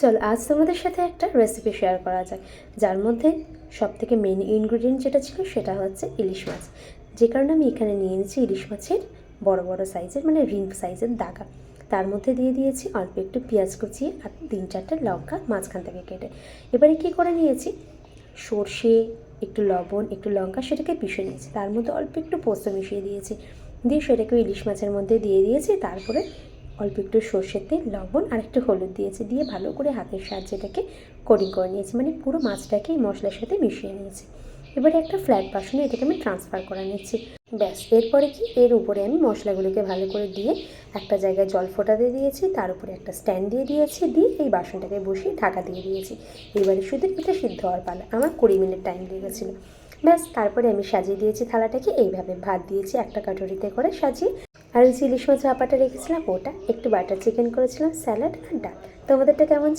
চলো আজ তোমাদের সাথে একটা রেসিপি শেয়ার করা যায়, যার মধ্যে সবথেকে মেন ইনগ্রিডিয়েন্ট যেটা ছিল সেটা হচ্ছে ইলিশ মাছ। যে কারণে আমি এখানে নিয়ে নিয়েছি ইলিশ মাছের বড় বড় সাইজের মানে রিং সাইজের দাগা। তার মধ্যে দিয়ে দিয়েছি অল্প একটু পেঁয়াজ কুচিয়ে আর 3-4টে লঙ্কা মাঝখান থেকে কেটে। এবারে কী করে নিয়েছি, সর্ষে, একটু লবণ, একটু লঙ্কা সেটাকে পিষে নিয়েছি, তার মধ্যে অল্প একটু পোস্ত মিশিয়ে দিয়েছি, দিয়ে সেটাকে ইলিশ মাছের মধ্যে দিয়ে দিয়েছি। তারপরে অল্প একটু সর্ষের তেল, লবণ আর একটু হলুদ দিয়েছি, দিয়ে ভালো করে হাতের সাহায্যে এটাকে কোটিং করে নিয়েছি, মানে পুরো মাছটাকে এই মশলার সাথে মিশিয়ে নিয়েছি। এবারে একটা ফ্ল্যাট বাসনে এটাকে আমি ট্রান্সফার করে নিচ্ছি। ব্যাস, এরপরে কি, এর উপরে আমি মশলাগুলোকে ভালো করে দিয়ে একটা জায়গায় জল ফোটাতে দিয়েছি, তার উপরে একটা স্ট্যান্ড দিয়ে দিয়েছি, দিয়ে এই বাসনটাকে বসিয়ে ঢাকা দিয়ে দিয়েছি। এবারে শুধু এটা সিদ্ধ হওয়ার পালা, আমার 20 মিনিট টাইম লেগেছিলো। ব্যাস, তারপরে আমি সাজিয়ে দিয়েছি থালাটাকে এইভাবে, ভাত দিয়েছি একটা কাটুরিতে করে সাজিয়ে, আর ওই ইলিশ মাছ ভাপাটা রেখেছিলাম ওটা, একটু বাটার চিকেন করেছিলাম, স্যালাড আর ডাল। তোমাদেরটা কেমন ছিল?